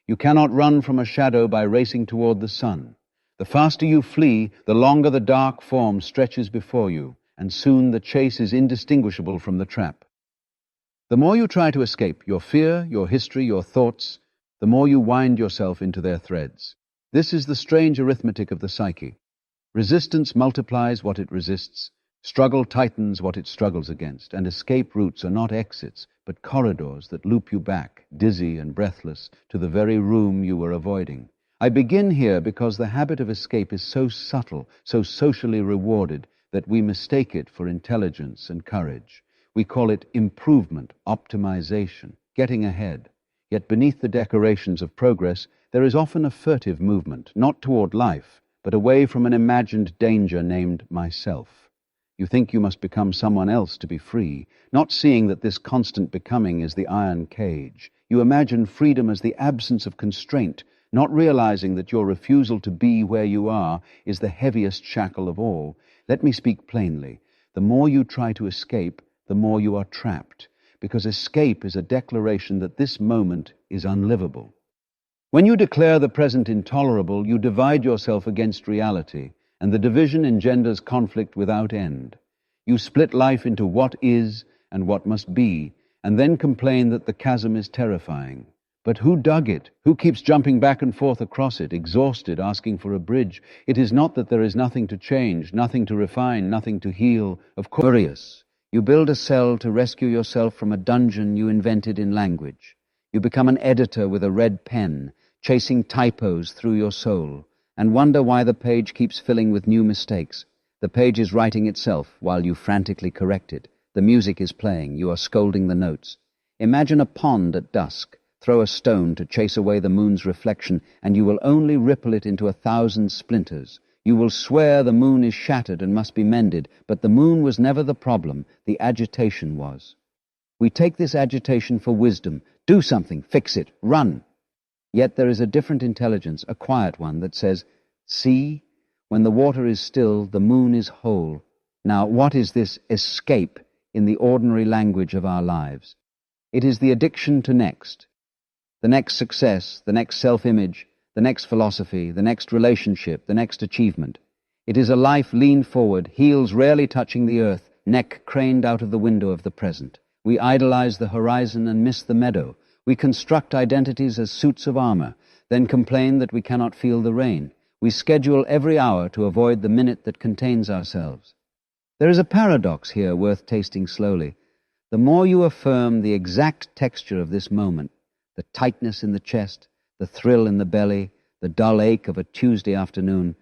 You cannot run from a shadow by racing toward the sun. The faster you flee, the longer the dark form stretches before you, and soon the chase is indistinguishable from the trap. The more you try to escape your fear, your history, your thoughts, the more you wind yourself into their threads. This is the strange arithmetic of the psyche. Resistance multiplies what it resists, struggle tightens what it struggles against, and escape routes are not exits, but corridors that loop you back, dizzy and breathless, to the very room you were avoiding. I begin here because the habit of escape is so subtle, so socially rewarded, that we mistake it for intelligence and courage. We call it improvement, optimization, getting ahead. Yet beneath the decorations of progress, there is often a furtive movement, not toward life, but away from an imagined danger named myself. You think you must become someone else to be free, not seeing that this constant becoming is the iron cage. You imagine freedom as the absence of constraint, not realizing that your refusal to be where you are is the heaviest shackle of all. Let me speak plainly. The more you try to escape, the more you are trapped, because escape is a declaration that this moment is unlivable. When you declare the present intolerable, you divide yourself against reality, and the division engenders conflict without end. You split life into what is and what must be, and then complain that the chasm is terrifying. But who dug it? Who keeps jumping back and forth across it, exhausted, asking for a bridge? It is not that there is nothing to change, nothing to refine, nothing to heal. Of course, you build a cell to rescue yourself from a dungeon you invented in language. You become an editor with a red pen, chasing typos through your soul, and wonder why the page keeps filling with new mistakes. The page is writing itself while you frantically correct it. The music is playing, you are scolding the notes. Imagine a pond at dusk. Throw a stone to chase away the moon's reflection, and you will only ripple it into 1,000 splinters. You will swear the moon is shattered and must be mended, but the moon was never the problem, the agitation was. We take this agitation for wisdom. Do something, fix it, run. Yet there is a different intelligence, a quiet one, that says, see, when the water is still, the moon is whole. Now, what is this escape in the ordinary language of our lives? It is the addiction to next. The next success, the next self-image, the next philosophy, the next relationship, the next achievement. It is a life leaned forward, heels rarely touching the earth, neck craned out of the window of the present. We idolize the horizon and miss the meadow. We construct identities as suits of armor, then complain that we cannot feel the rain. We schedule every hour to avoid the minute that contains ourselves. There is a paradox here worth tasting slowly. The more you affirm the exact texture of this moment, the tightness in the chest, the thrill in the belly, the dull ache of a Tuesday afternoon,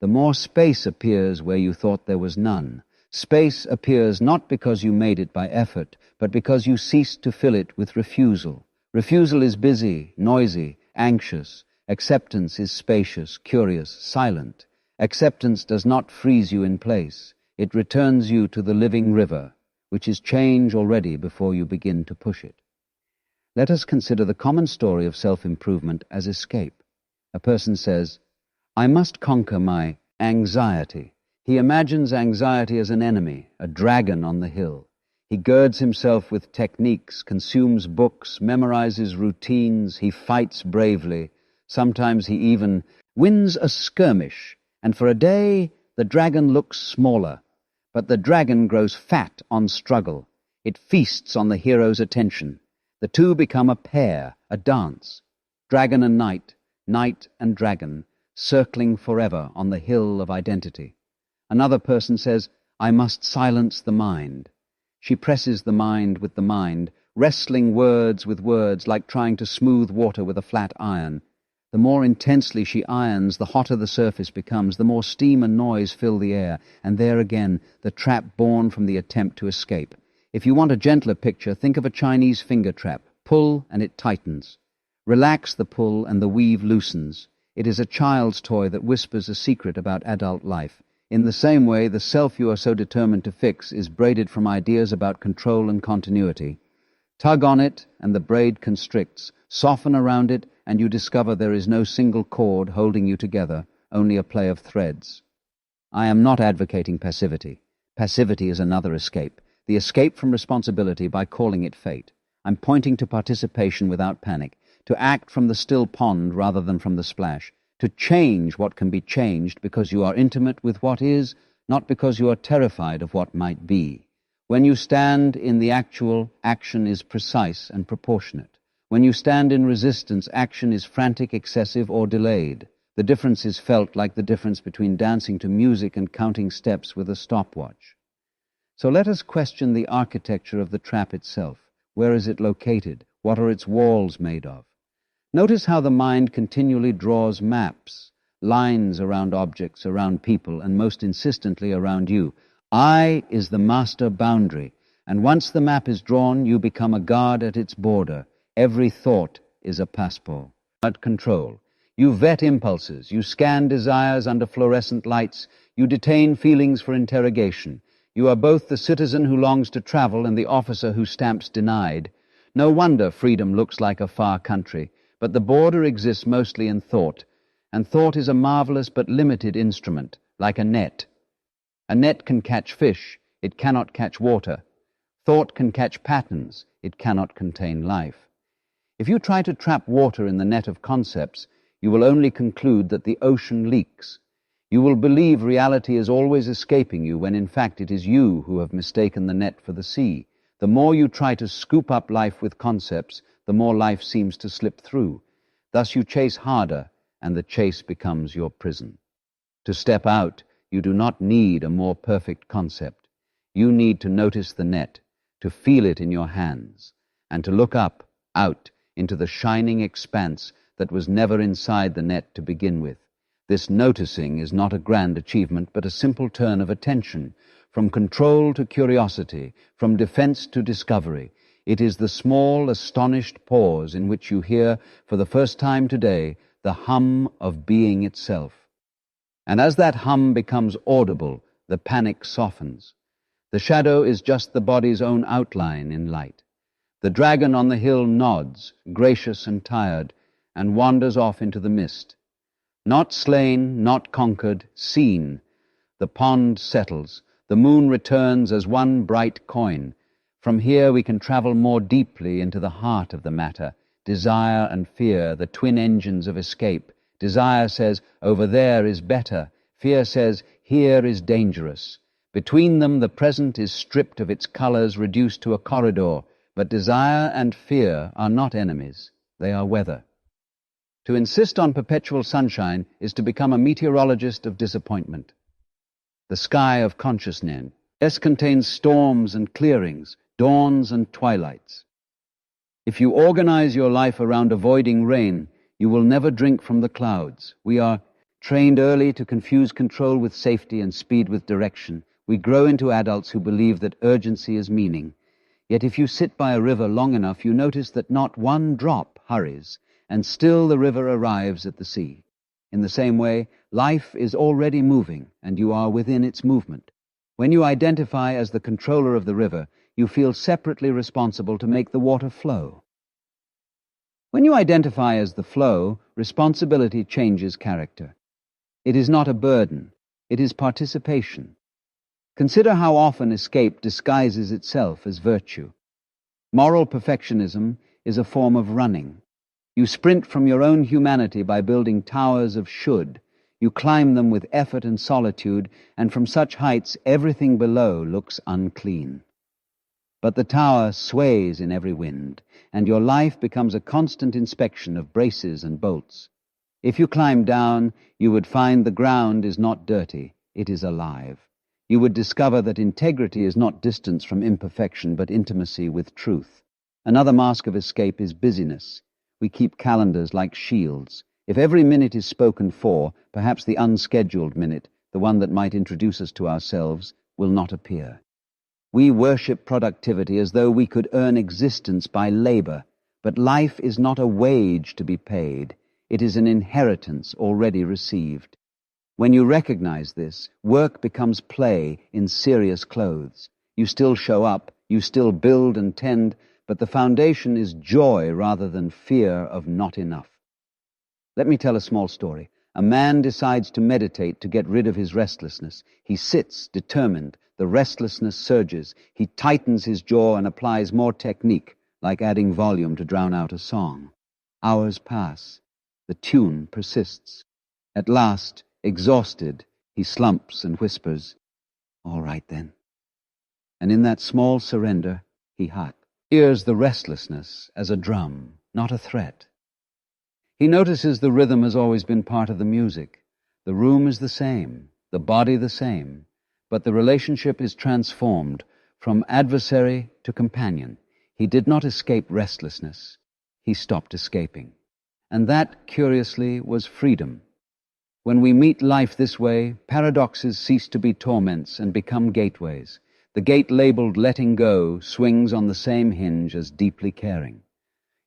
the more space appears where you thought there was none. Space appears not because you made it by effort, but because you ceased to fill it with refusal. Refusal is busy, noisy, anxious. Acceptance is spacious, curious, silent. Acceptance does not freeze you in place. It returns you to the living river, which is change already before you begin to push it. Let us consider the common story of self-improvement as escape. A person says, I must conquer my anxiety. He imagines anxiety as an enemy, a dragon on the hill. He girds himself with techniques, consumes books, memorizes routines, he fights bravely. Sometimes he even wins a skirmish, and for a day the dragon looks smaller. But the dragon grows fat on struggle. It feasts on the hero's attention. The two become a pair, a dance. Dragon and knight, knight and dragon, circling forever on the hill of identity. Another person says, I must silence the mind. She presses the mind with the mind, wrestling words with words like trying to smooth water with a flat iron. The more intensely she irons, the hotter the surface becomes, the more steam and noise fill the air, and there again, the trap born from the attempt to escape. If you want a gentler picture, think of a Chinese finger trap. Pull and it tightens. Relax the pull and the weave loosens. It is a child's toy that whispers a secret about adult life. In the same way, the self you are so determined to fix is braided from ideas about control and continuity. Tug on it and the braid constricts. Soften around it and you discover there is no single cord holding you together, only a play of threads. I am not advocating passivity. Passivity is another escape. The escape from responsibility by calling it fate. I'm pointing to participation without panic. to act from the still pond rather than from the splash, to change what can be changed because you are intimate with what is, not because you are terrified of what might be. When you stand in the actual, action is precise and proportionate. When you stand in resistance, action is frantic, excessive, or delayed. The difference is felt like the difference between dancing to music and counting steps with a stopwatch. So let us question the architecture of the trap itself. Where is it located? What are its walls made of? Notice how the mind continually draws maps, lines around objects, around people, and most insistently around you. I is the master boundary, and once the map is drawn, you become a guard at its border. Every thought is a passport. Control. You vet impulses, you scan desires under fluorescent lights, you detain feelings for interrogation. You are both the citizen who longs to travel and the officer who stamps denied. No wonder freedom looks like a far country, but the border exists mostly in thought, and thought is a marvelous but limited instrument, like a net. A net can catch fish, it cannot catch water. Thought can catch patterns, it cannot contain life. If you try to trap water in the net of concepts, you will only conclude that the ocean leaks. You will believe reality is always escaping you when in fact it is you who have mistaken the net for the sea. The more you try to scoop up life with concepts, the more life seems to slip through. Thus you chase harder, and the chase becomes your prison. To step out, you do not need a more perfect concept. You need to notice the net, to feel it in your hands, and to look up, out, into the shining expanse that was never inside the net to begin with. This noticing is not a grand achievement, but a simple turn of attention, from control to curiosity, from defense to discovery. It is the small, astonished pause in which you hear, for the first time today, the hum of being itself. And as that hum becomes audible, the panic softens. The shadow is just the body's own outline in light. The dragon on the hill nods, gracious and tired, and wanders off into the mist. Not slain, not conquered, seen. The pond settles. The moon returns as one bright coin. From here we can travel more deeply into the heart of the matter. Desire and fear, the twin engines of escape. Desire says, over there is better. Fear says, here is dangerous. Between them the present is stripped of its colors, reduced to a corridor. But desire and fear are not enemies. They are weather. To insist on perpetual sunshine is to become a meteorologist of disappointment. The sky of consciousness contains storms and clearings, dawns and twilights. If you organize your life around avoiding rain, you will never drink from the clouds. We are trained early to confuse control with safety and speed with direction. We grow into adults who believe that urgency is meaning. Yet if you sit by a river long enough, you notice that not one drop hurries, and still the river arrives at the sea. In the same way, life is already moving, and you are within its movement. When you identify as the controller of the river, you feel separately responsible to make the water flow. When you identify as the flow, responsibility changes character. It is not a burden, it is participation. Consider how often escape disguises itself as virtue. Moral perfectionism is a form of running. You sprint from your own humanity by building towers of should. You climb them with effort and solitude, and from such heights everything below looks unclean. But the tower sways in every wind, and your life becomes a constant inspection of braces and bolts. If you climb down, you would find the ground is not dirty, it is alive. You would discover that integrity is not distance from imperfection, but intimacy with truth. Another mask of escape is busyness. We keep calendars like shields. If every minute is spoken for, perhaps the unscheduled minute, the one that might introduce us to ourselves, will not appear. We worship productivity as though we could earn existence by labor, but life is not a wage to be paid. It is an inheritance already received. When you recognize this, work becomes play in serious clothes. You still show up, you still build and tend, but the foundation is joy rather than fear of not enough. Let me tell a small story. A man decides to meditate to get rid of his restlessness. He sits, determined. The restlessness surges. He tightens his jaw and applies more technique, like adding volume to drown out a song. Hours pass. The tune persists. At last, exhausted, he slumps and whispers, "All right then." And in that small surrender, he hears the restlessness as a drum, not a threat. He notices the rhythm has always been part of the music. The room is the same, the body the same, but the relationship is transformed from adversary to companion. He did not escape restlessness. He stopped escaping. And that, curiously, was freedom. When we meet life this way, paradoxes cease to be torments and become gateways. The gate labeled letting go swings on the same hinge as deeply caring.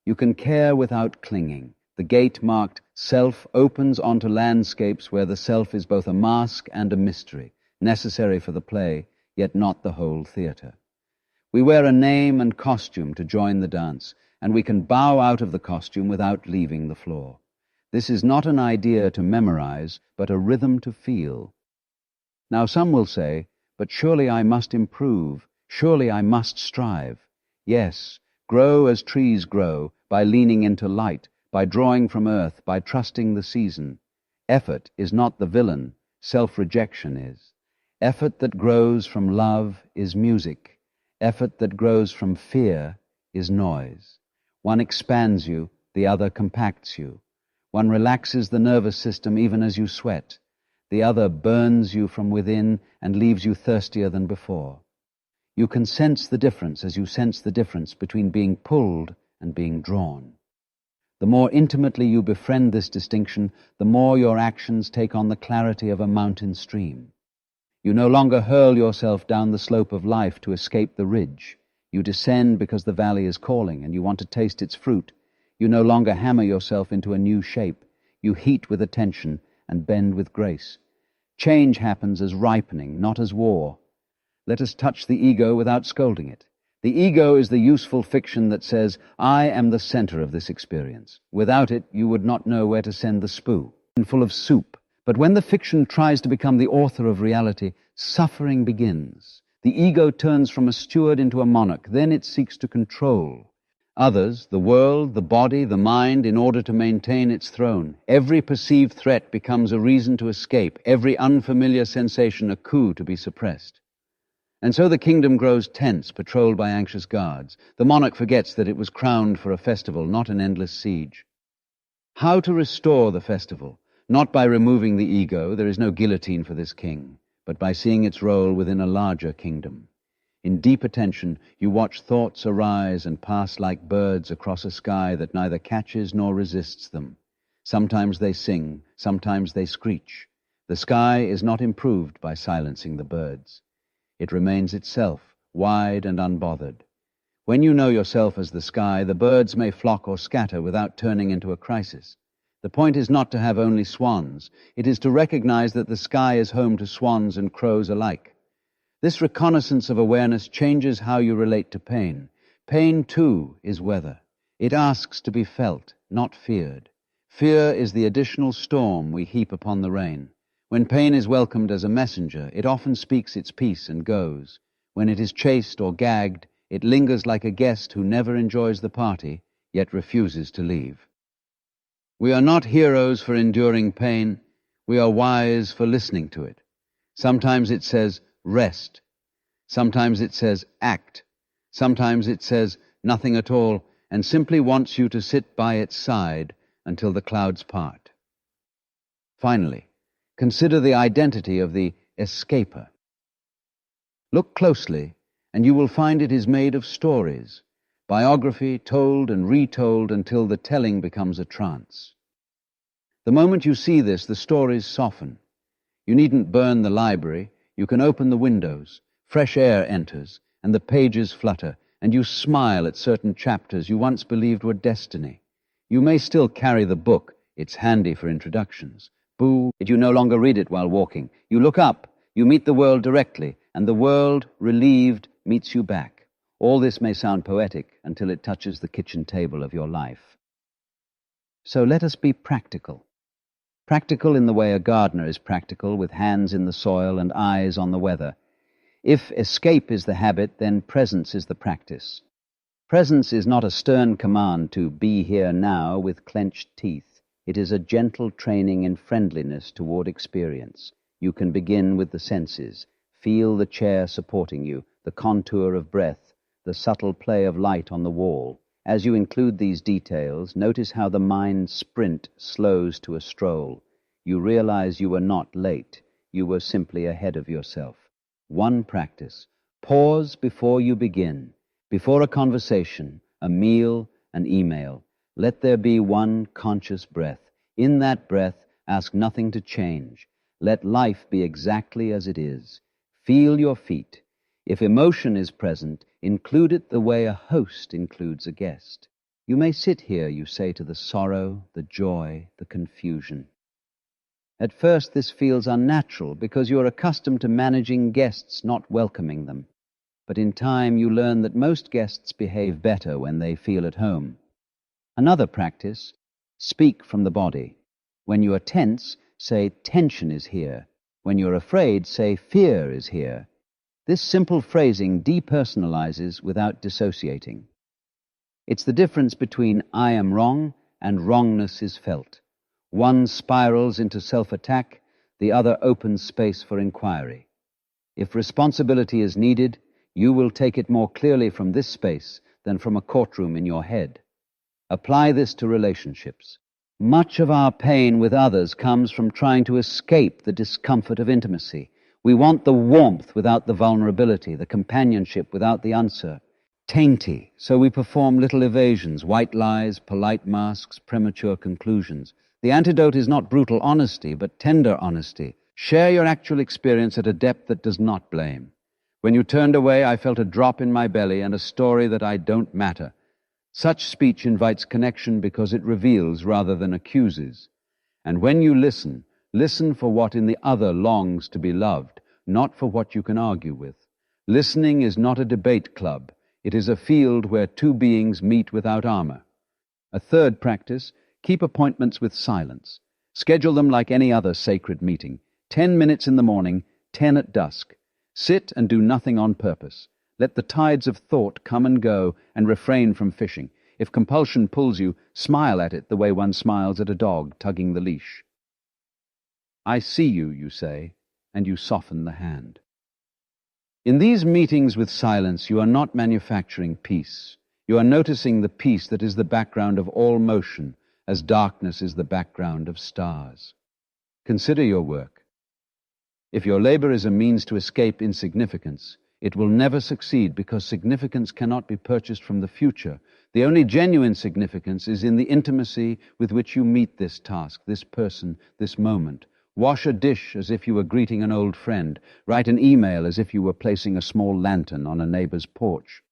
You can care without clinging. The gate marked self opens onto landscapes where the self is both a mask and a mystery, necessary for the play, yet not the whole theater. We wear a name and costume to join the dance, and we can bow out of the costume without leaving the floor. This is not an idea to memorize, but a rhythm to feel. Now some will say, "But surely I must improve, surely I must strive." Yes, grow as trees grow, by leaning into light, by drawing from earth, by trusting the season. Effort is not the villain, self-rejection is. Effort that grows from love is music. Effort that grows from fear is noise. One expands you, the other compacts you. One relaxes the nervous system even as you sweat. The other burns you from within and leaves you thirstier than before. You can sense the difference as you sense the difference between being pulled and being drawn. The more intimately you befriend this distinction, the more your actions take on the clarity of a mountain stream. You no longer hurl yourself down the slope of life to escape the ridge. You descend because the valley is calling and you want to taste its fruit. You no longer hammer yourself into a new shape. You heat with attention and bend with grace. Change happens as ripening, not as war. Let us touch the ego without scolding it. The ego is the useful fiction that says, "I am the center of this experience." Without it, you would not know where to send the spoon full of soup. But when the fiction tries to become the author of reality, suffering begins. The ego turns from a steward into a monarch. Then it seeks to control others, the world, the body, the mind, in order to maintain its throne. Every perceived threat becomes a reason to escape, every unfamiliar sensation a coup to be suppressed. And so the kingdom grows tense, patrolled by anxious guards. The monarch forgets that it was crowned for a festival, not an endless siege. How to restore the festival? Not by removing the ego, there is no guillotine for this king, but by seeing its role within a larger kingdom. In deep attention, you watch thoughts arise and pass like birds across a sky that neither catches nor resists them. Sometimes they sing, sometimes they screech. The sky is not improved by silencing the birds. It remains itself, wide and unbothered. When you know yourself as the sky, the birds may flock or scatter without turning into a crisis. The point is not to have only swans. It is to recognize that the sky is home to swans and crows alike. This reconnaissance of awareness changes how you relate to pain. Pain, too, is weather. It asks to be felt, not feared. Fear is the additional storm we heap upon the rain. When pain is welcomed as a messenger, it often speaks its piece and goes. When it is chased or gagged, it lingers like a guest who never enjoys the party, yet refuses to leave. We are not heroes for enduring pain. We are wise for listening to it. Sometimes it says, rest. Sometimes it says, act. Sometimes it says, nothing at all, and simply wants you to sit by its side until the clouds part. Finally, consider the identity of the escaper. Look closely, and you will find it is made of stories, biography told and retold until the telling becomes a trance. The moment you see this, the stories soften. You needn't burn the library. You can open the windows. Fresh air enters, and the pages flutter, and you smile at certain chapters you once believed were destiny. You may still carry the book. It's handy for introductions. Boo, you no longer read it while walking. You look up, you meet the world directly, and the world, relieved, meets you back. All this may sound poetic until it touches the kitchen table of your life. So let us be practical. Practical in the way a gardener is practical, with hands in the soil and eyes on the weather. If escape is the habit, then presence is the practice. Presence is not a stern command to be here now with clenched teeth. It is a gentle training in friendliness toward experience. You can begin with the senses. Feel the chair supporting you, the contour of breath, the subtle play of light on the wall. As you include these details, notice how the mind's sprint slows to a stroll. You realize you were not late. You were simply ahead of yourself. One practice. Pause before you begin. Before a conversation, a meal, an email, let there be one conscious breath. In that breath, ask nothing to change. Let life be exactly as it is. Feel your feet. If emotion is present, include it the way a host includes a guest. You may sit here, you say, to the sorrow, the joy, the confusion. At first this feels unnatural because you are accustomed to managing guests, not welcoming them. But in time you learn that most guests behave better when they feel at home. Another practice, speak from the body. When you are tense, say tension is here. When you're afraid, say fear is here. This simple phrasing depersonalizes without dissociating. It's the difference between I am wrong and wrongness is felt. One spirals into self-attack, the other opens space for inquiry. If responsibility is needed, you will take it more clearly from this space than from a courtroom in your head. Apply this to relationships. Much of our pain with others comes from trying to escape the discomfort of intimacy. We want the warmth without the vulnerability, the companionship without the answer. Tainty, so we perform little evasions, white lies, polite masks, premature conclusions. The antidote is not brutal honesty, but tender honesty. Share your actual experience at a depth that does not blame. When you turned away, I felt a drop in my belly and a story that I don't matter. Such speech invites connection because it reveals rather than accuses. And when you listen, listen for what in the other longs to be loved, not for what you can argue with. Listening is not a debate club. It is a field where two beings meet without armor. A third practice, keep appointments with silence. Schedule them like any other sacred meeting. 10 minutes in the morning, 10 at dusk. Sit and do nothing on purpose. Let the tides of thought come and go and refrain from fishing. If compulsion pulls you, smile at it the way one smiles at a dog tugging the leash. I see you, you say, and you soften the hand. In these meetings with silence, you are not manufacturing peace. You are noticing the peace that is the background of all motion, as darkness is the background of stars. Consider your work. If your labor is a means to escape insignificance, it will never succeed because significance cannot be purchased from the future. The only genuine significance is in the intimacy with which you meet this task, this person, this moment. Wash a dish as if you were greeting an old friend. Write an email as if you were placing a small lantern on a neighbor's porch.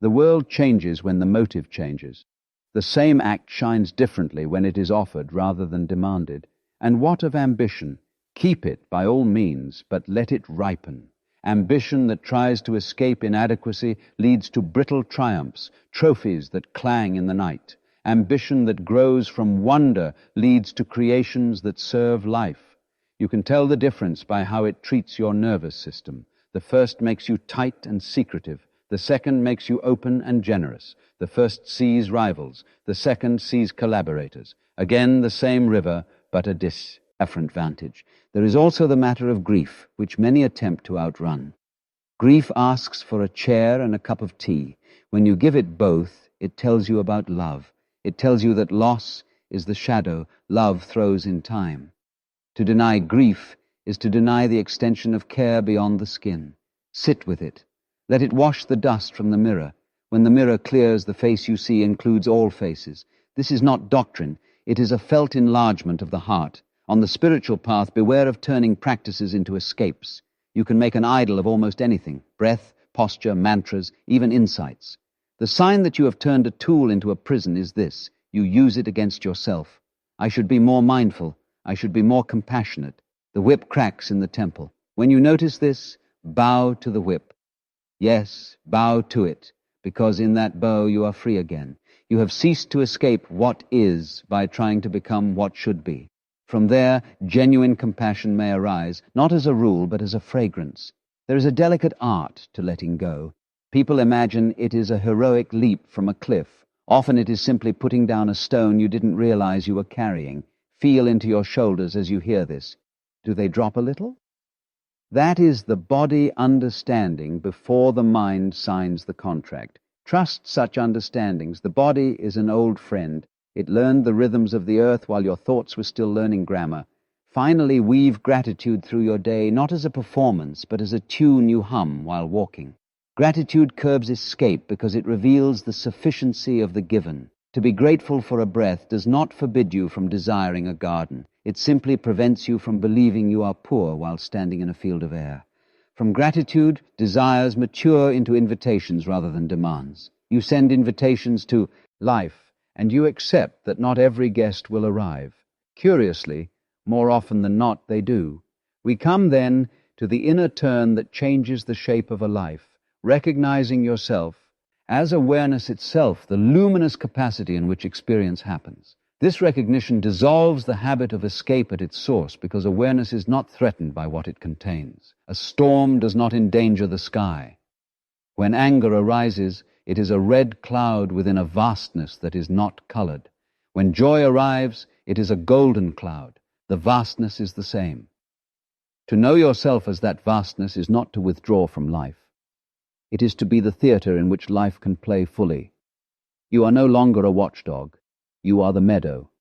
The world changes when the motive changes. The same act shines differently when it is offered rather than demanded. And what of ambition? Keep it by all means, but let it ripen. Ambition that tries to escape inadequacy leads to brittle triumphs, trophies that clang in the night. Ambition that grows from wonder leads to creations that serve life. You can tell the difference by how it treats your nervous system. The first makes you tight and secretive. The second makes you open and generous. The first sees rivals. The second sees collaborators. Again, the same river, but a different vantage. There is also the matter of grief, which many attempt to outrun. Grief asks for a chair and a cup of tea. When you give it both, it tells you about love. It tells you that loss is the shadow love throws in time. To deny grief is to deny the extension of care beyond the skin. Sit with it. Let it wash the dust from the mirror. When the mirror clears, the face you see includes all faces. This is not doctrine. It is a felt enlargement of the heart. On the spiritual path, beware of turning practices into escapes. You can make an idol of almost anything: breath, posture, mantras, even insights. The sign that you have turned a tool into a prison is this: you use it against yourself. I should be more mindful. I should be more compassionate. The whip cracks in the temple. When you notice this, bow to the whip. Yes, bow to it, because in that bow you are free again. You have ceased to escape what is by trying to become what should be. From there, genuine compassion may arise, not as a rule, but as a fragrance. There is a delicate art to letting go. People imagine it is a heroic leap from a cliff. Often it is simply putting down a stone you didn't realize you were carrying. Feel into your shoulders as you hear this. Do they drop a little? That is the body understanding before the mind signs the contract. Trust such understandings. The body is an old friend. It learned the rhythms of the earth while your thoughts were still learning grammar. Finally, weave gratitude through your day, not as a performance, but as a tune you hum while walking. Gratitude curbs escape because it reveals the sufficiency of the given. To be grateful for a breath does not forbid you from desiring a garden. It simply prevents you from believing you are poor while standing in a field of air. From gratitude, desires mature into invitations rather than demands. You send invitations to life, and you accept that not every guest will arrive. Curiously, more often than not, they do. We come then to the inner turn that changes the shape of a life, recognizing yourself as awareness itself, the luminous capacity in which experience happens. This recognition dissolves the habit of escape at its source because awareness is not threatened by what it contains. A storm does not endanger the sky. When anger arises, it is a red cloud within a vastness that is not colored. When joy arrives, it is a golden cloud. The vastness is the same. To know yourself as that vastness is not to withdraw from life. It is to be the theater in which life can play fully. You are no longer a watchdog. You are the meadow.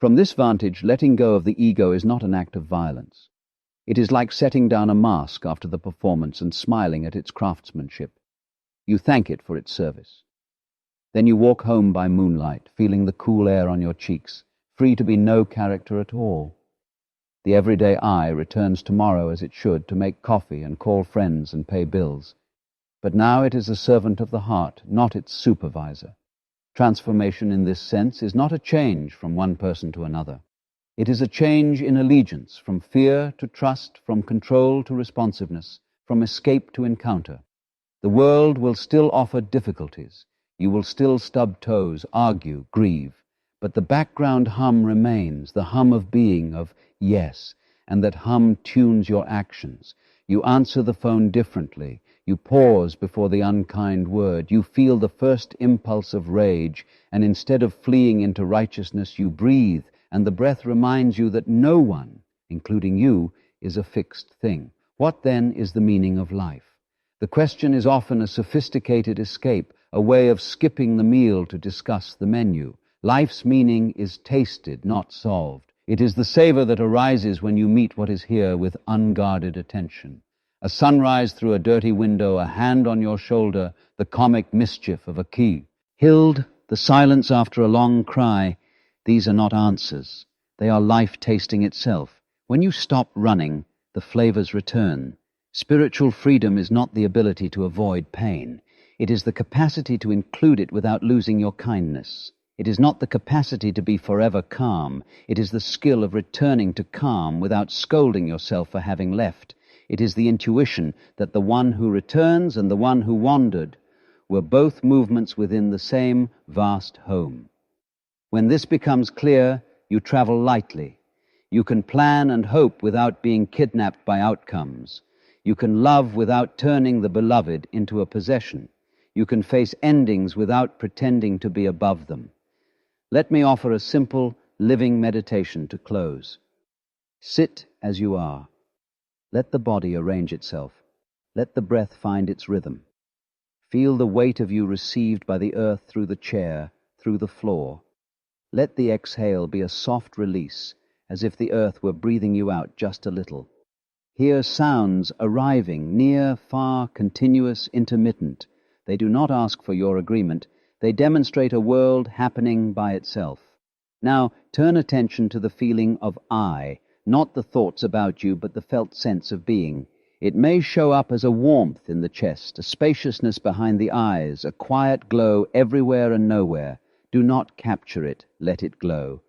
From this vantage, letting go of the ego is not an act of violence. It is like setting down a mask after the performance and smiling at its craftsmanship. You thank it for its service. Then you walk home by moonlight, feeling the cool air on your cheeks, free to be no character at all. The everyday I returns tomorrow as it should to make coffee and call friends and pay bills. But now it is a servant of the heart, not its supervisor. Transformation in this sense is not a change from one person to another. It is a change in allegiance, from fear to trust, from control to responsiveness, from escape to encounter. The world will still offer difficulties. You will still stub toes, argue, grieve. But the background hum remains, the hum of being, of yes, and that hum tunes your actions. You answer the phone differently. You pause before the unkind word. You feel the first impulse of rage, and instead of fleeing into righteousness, you breathe, and the breath reminds you that no one, including you, is a fixed thing. What then is the meaning of life? The question is often a sophisticated escape, a way of skipping the meal to discuss the menu. Life's meaning is tasted, not solved. It is the savor that arises when you meet what is here with unguarded attention. A sunrise through a dirty window, a hand on your shoulder, the comic mischief of a key. Hilled, the silence after a long cry. These are not answers. They are life tasting itself. When you stop running, the flavors return. Spiritual freedom is not the ability to avoid pain. It is the capacity to include it without losing your kindness. It is not the capacity to be forever calm. It is the skill of returning to calm without scolding yourself for having left. It is the intuition that the one who returns and the one who wandered were both movements within the same vast home. When this becomes clear, you travel lightly. You can plan and hope without being kidnapped by outcomes. You can love without turning the beloved into a possession. You can face endings without pretending to be above them. Let me offer a simple, living meditation to close. Sit as you are. Let the body arrange itself. Let the breath find its rhythm. Feel the weight of you received by the earth through the chair, through the floor. Let the exhale be a soft release, as if the earth were breathing you out just a little. Hear sounds arriving, near, far, continuous, intermittent. They do not ask for your agreement. They demonstrate a world happening by itself. Now, turn attention to the feeling of I, not the thoughts about you, but the felt sense of being. It may show up as a warmth in the chest, a spaciousness behind the eyes, a quiet glow everywhere and nowhere. Do not capture it, let it glow.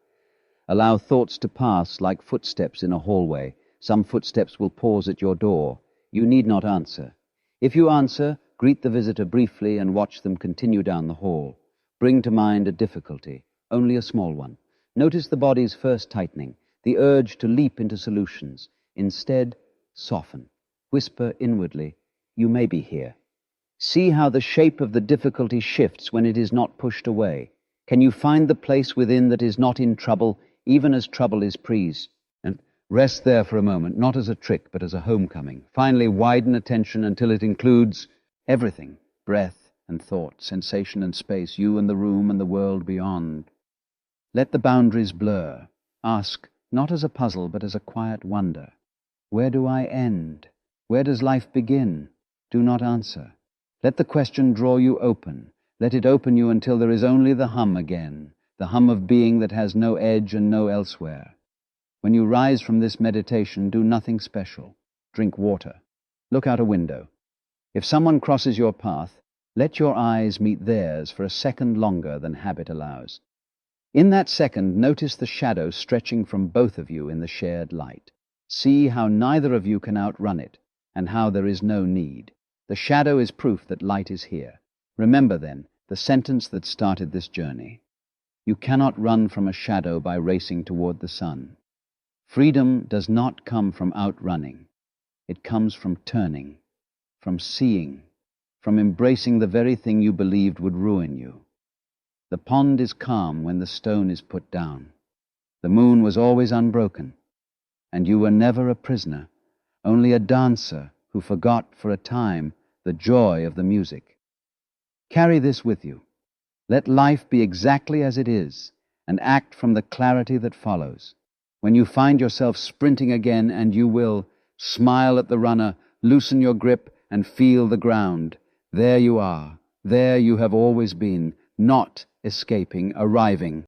Allow thoughts to pass like footsteps in a hallway. Some footsteps will pause at your door. You need not answer. If you answer, greet the visitor briefly and watch them continue down the hall. Bring to mind a difficulty, only a small one. Notice the body's first tightening, the urge to leap into solutions. Instead, soften. Whisper inwardly, you may be here. See how the shape of the difficulty shifts when it is not pushed away. Can you find the place within that is not in trouble, even as trouble is pleased? And rest there for a moment, not as a trick, but as a homecoming. Finally, widen attention until it includes everything: breath and thought, sensation and space, you and the room and the world beyond. Let the boundaries blur. Ask, not as a puzzle, but as a quiet wonder: where do I end? Where does life begin? Do not answer. Let the question draw you open. Let it open you until there is only the hum again, the hum of being that has no edge and no elsewhere. When you rise from this meditation, do nothing special. Drink water. Look out a window. If someone crosses your path, let your eyes meet theirs for a second longer than habit allows. In that second, notice the shadow stretching from both of you in the shared light. See how neither of you can outrun it, and how there is no need. The shadow is proof that light is here. Remember, then, the sentence that started this journey: you cannot run from a shadow by racing toward the sun. Freedom does not come from outrunning. It comes from turning, from seeing, from embracing the very thing you believed would ruin you. The pond is calm when the stone is put down. The moon was always unbroken, and you were never a prisoner, only a dancer who forgot for a time the joy of the music. Carry this with you. Let life be exactly as it is, and act from the clarity that follows. When you find yourself sprinting again, and you will, smile at the runner, loosen your grip, and feel the ground. There you are. There you have always been, not escaping, arriving.